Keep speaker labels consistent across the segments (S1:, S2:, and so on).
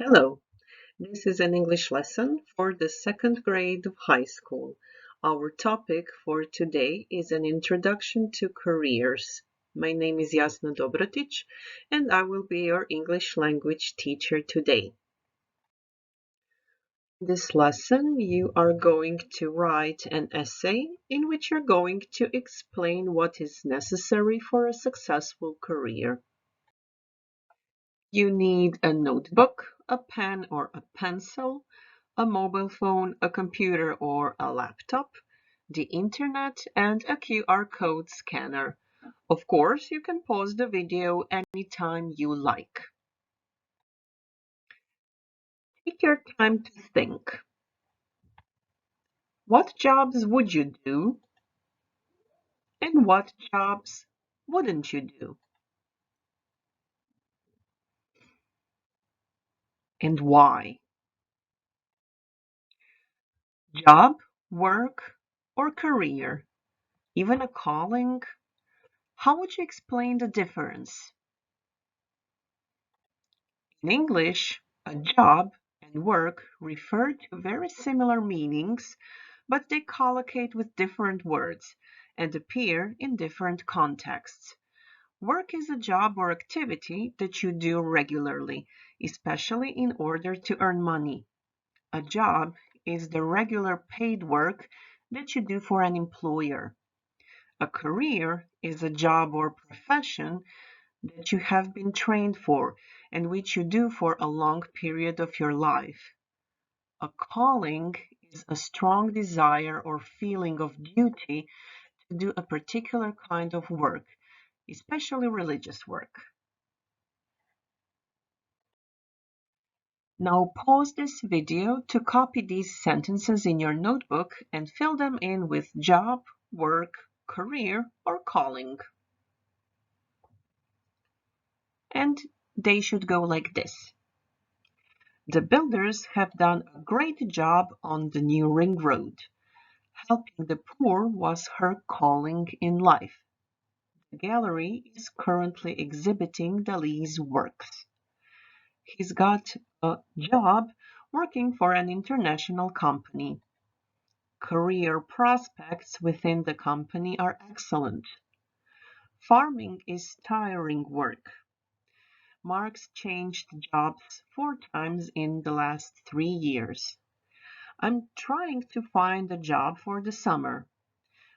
S1: Hello, this is an English lesson for the second grade of high school. Our topic for today is an introduction to careers. My name is Jasna Dobrotić and I will be your English language teacher today. In this lesson, you are going to write an essay in which you're going to explain what is necessary for a successful career. You need a notebook, a pen or a pencil, a mobile phone, a computer or a laptop, the internet, and a QR code scanner. Of course, you can pause the video anytime you like. Take your time to think. What jobs would you do? And what jobs wouldn't you do? And why? Job, work, or career? Even a calling? How would you explain the difference? In English, a job and work refer to very similar meanings, but they collocate with different words and appear in different contexts. Work is a job or activity that you do regularly, especially in order to earn money. A job is the regular paid work that you do for an employer. A career is a job or profession that you have been trained for and which you do for a long period of your life. A calling is a strong desire or feeling of duty to do a particular kind of work, especially religious work. Now pause this video to copy these sentences in your notebook and fill them in with job, work, career, or calling. And they should go like this. The builders have done a great job on the new ring road. Helping the poor was her calling in life. The gallery is currently exhibiting Dali's works. He's got a job working for an international company. Career prospects within the company are excellent. Farming is tiring work. Mark's changed jobs 4 times in the last 3 years. I'm trying to find a job for the summer.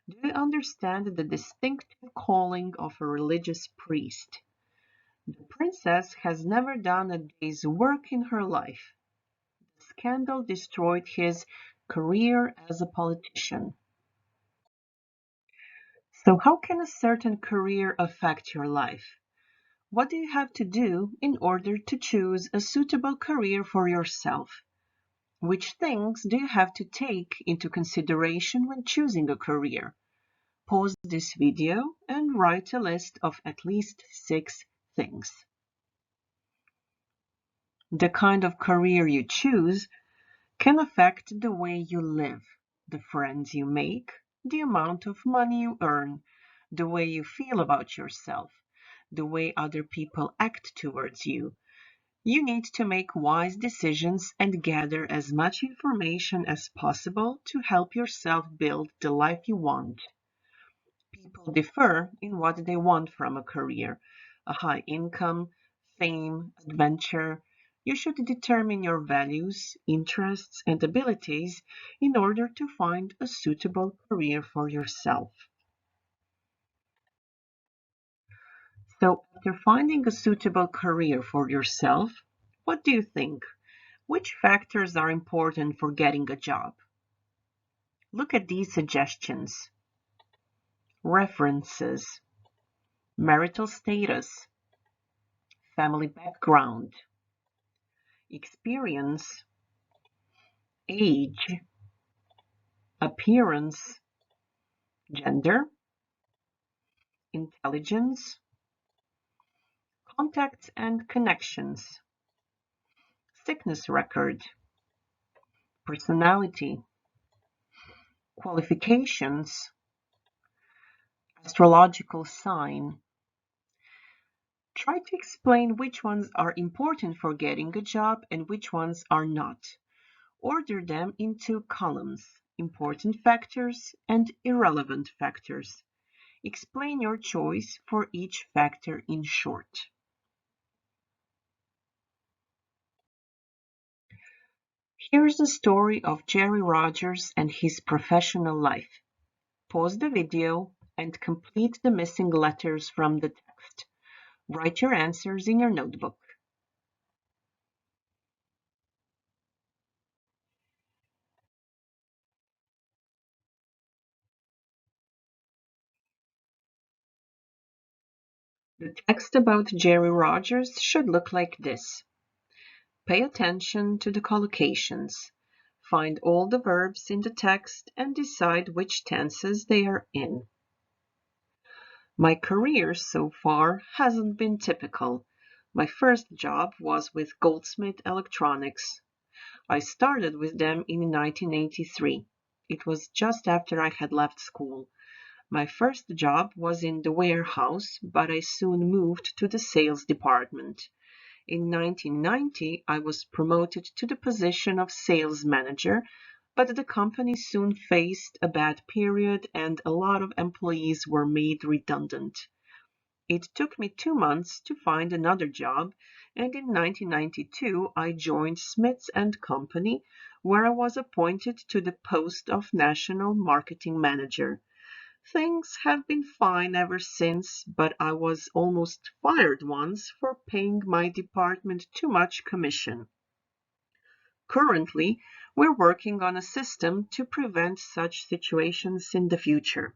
S1: Do you understand the distinctive calling of a religious priest? The princess has never done a day's work in her life. The scandal destroyed his career as a politician. So how can a certain career affect your life? What do you have to do in order to choose a suitable career for yourself? Which things do you have to take into consideration when choosing a career? Pause this video and write a list of at least 6 things. The kind of career you choose can affect the way you live, the friends you make, the amount of money you earn, the way you feel about yourself, the way other people act towards you. You need to make wise decisions and gather as much information as possible to help yourself build the life you want. People differ in what they want from a career, a high income, fame, adventure. You should determine your values, interests, and abilities in order to find a suitable career for yourself. So, after finding a suitable career for yourself, what do you think? Which factors are important for getting a job? Look at these suggestions. References, marital status, family background, experience, age, appearance, gender, intelligence, contacts and connections, sickness record, personality, qualifications, astrological sign, Try to explain which ones are important for getting a job and which ones are not. Order them into columns: important factors and irrelevant factors. Explain your choice for each factor in short. Here's the story of Jerry Rogers and his professional life. Pause the video and complete the missing letters from the text. Write your answers in your notebook. The text about Jerry Rogers should look like this. Pay attention to the collocations. Find all the verbs in the text and decide which tenses they are in. My career so far hasn't been typical. My first job was with Goldsmith Electronics. I started with them in 1983. It was just after I had left school. My first job was in the warehouse, but I soon moved to the sales department. In 1990, I was promoted to the position of sales manager, but the company soon faced a bad period and a lot of employees were made redundant. It took me 2 months to find another job, and in 1992 I joined Smiths and Company, where I was appointed to the post of National Marketing Manager. Things have been fine ever since, but I was almost fired once for paying my department too much commission. Currently, we're working on a system to prevent such situations in the future.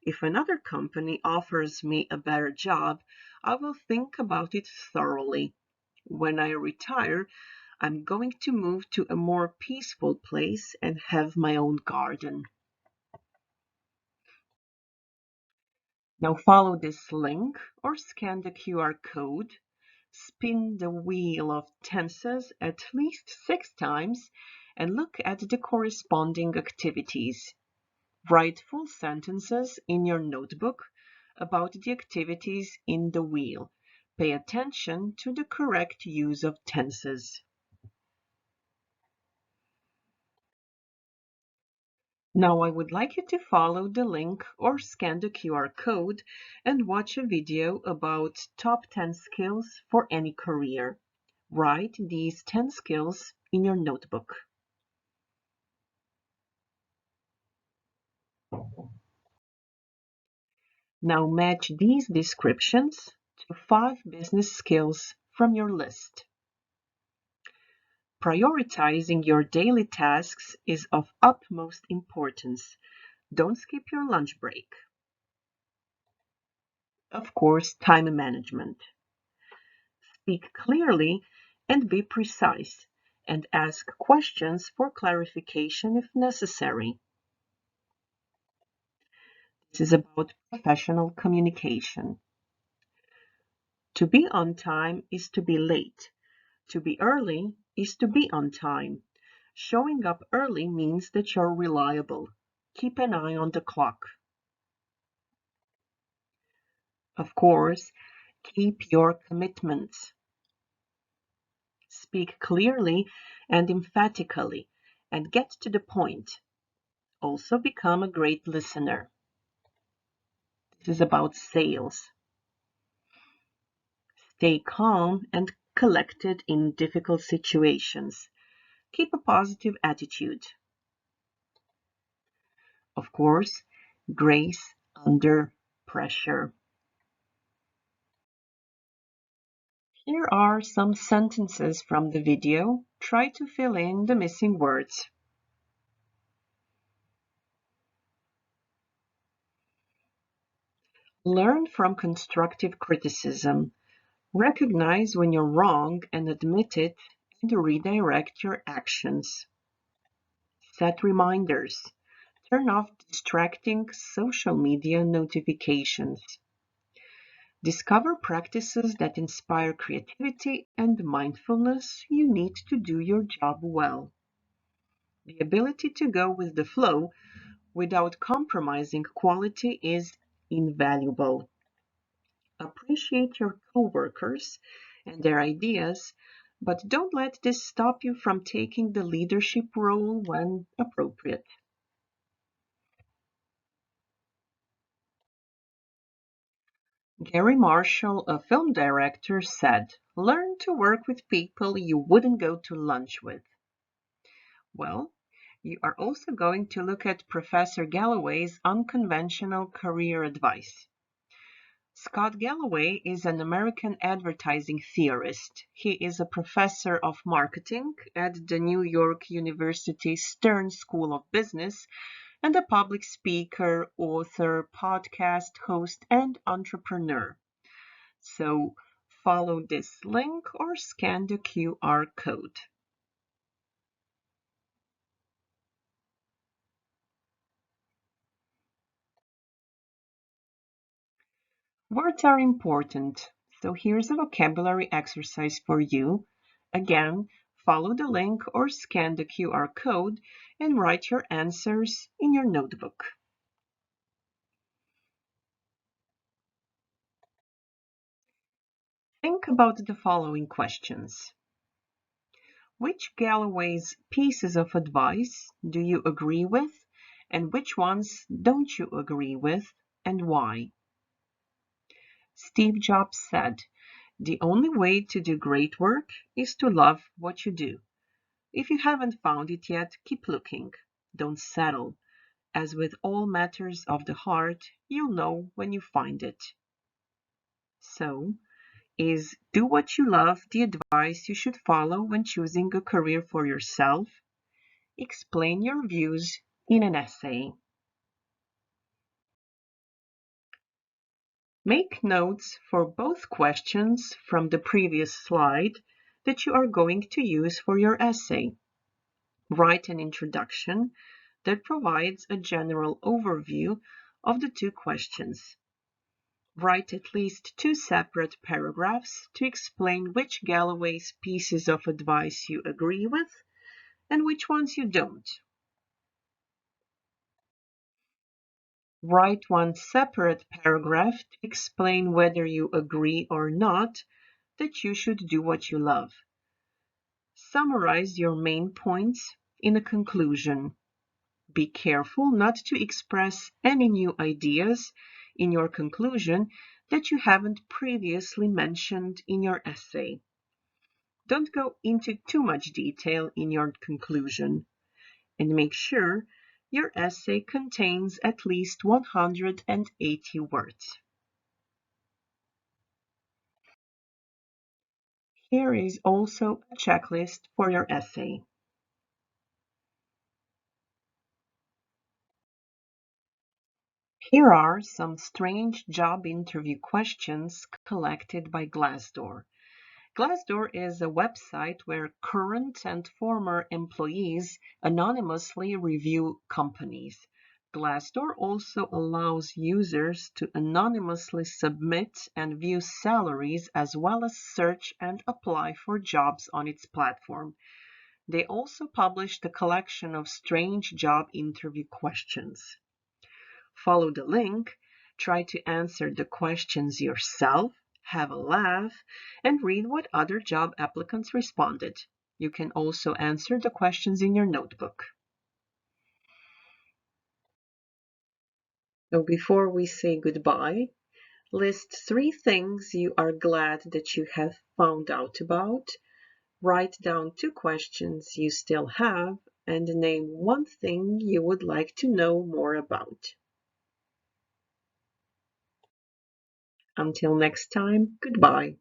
S1: If another company offers me a better job, I will think about it thoroughly. When I retire, I'm going to move to a more peaceful place and have my own garden. Now follow this link or scan the QR code, spin the wheel of tenses at least 6 times, and look at the corresponding activities. Write full sentences in your notebook about the activities in the wheel. Pay attention to the correct use of tenses. Now I would like you to follow the link or scan the QR code and watch a video about top 10 skills for any career. Write these 10 skills in your notebook. Now match these descriptions to 5 business skills from your list. Prioritizing your daily tasks is of utmost importance. Don't skip your lunch break. Of course, time management. Speak clearly and be precise, and ask questions for clarification if necessary. This is about professional communication. To be on time is to be late. To be early is to be on time. Showing up early means that you're reliable. Keep an eye on the clock. Of course, keep your commitments. Speak clearly and emphatically, and get to the point. Also become a great listener. This is about sales. Stay calm and collected in difficult situations. Keep a positive attitude. Of course, grace under pressure. Here are some sentences from the video. Try to fill in the missing words. Learn from constructive criticism. Recognize when you're wrong and admit it, and redirect your actions. Set reminders. Turn off distracting social media notifications. Discover practices that inspire creativity and mindfulness. You need to do your job well. The ability to go with the flow without compromising quality is invaluable. Appreciate your coworkers and their ideas, but don't let this stop you from taking the leadership role when appropriate. Gary Marshall, a film director, said, "Learn to work with people you wouldn't go to lunch with." Well, you are also going to look at Professor Galloway's unconventional career advice. Scott Galloway is an American advertising theorist. He is a professor of marketing at the New York University Stern School of Business and a public speaker, author, podcast host, and entrepreneur. So follow this link or scan the QR code. Words are important, so here's a vocabulary exercise for you. Again, follow the link or scan the QR code and write your answers in your notebook. Think about the following questions. Which Galloway's pieces of advice do you agree with, and which ones don't you agree with, and why? Steve Jobs said, "The only way to do great work is to love what you do." If you haven't found it yet, keep looking. Don't settle. As with all matters of the heart, you'll know when you find it. So, is do what you love the advice you should follow when choosing a career for yourself? Explain your views in an essay. Make notes for both questions from the previous slide that you are going to use for your essay. Write an introduction that provides a general overview of the two questions. Write at least two separate paragraphs to explain which Galloway's pieces of advice you agree with and which ones you don't. Write one separate paragraph to explain whether you agree or not that you should do what you love. Summarize your main points in a conclusion. Be careful not to express any new ideas in your conclusion that you haven't previously mentioned in your essay. Don't go into too much detail in your conclusion, and make sure your essay contains at least 180 words. Here is also a checklist for your essay. Here are some strange job interview questions collected by Glassdoor. Glassdoor is a website where current and former employees anonymously review companies. Glassdoor also allows users to anonymously submit and view salaries as well as search and apply for jobs on its platform. They also published a collection of strange job interview questions. Follow the link, try to answer the questions yourself, have a laugh, and read what other job applicants responded. You can also answer the questions in your notebook. So before we say goodbye, list 3 things you are glad that you have found out about, write down 2 questions you still have, and name 1 thing you would like to know more about. Until next time, goodbye.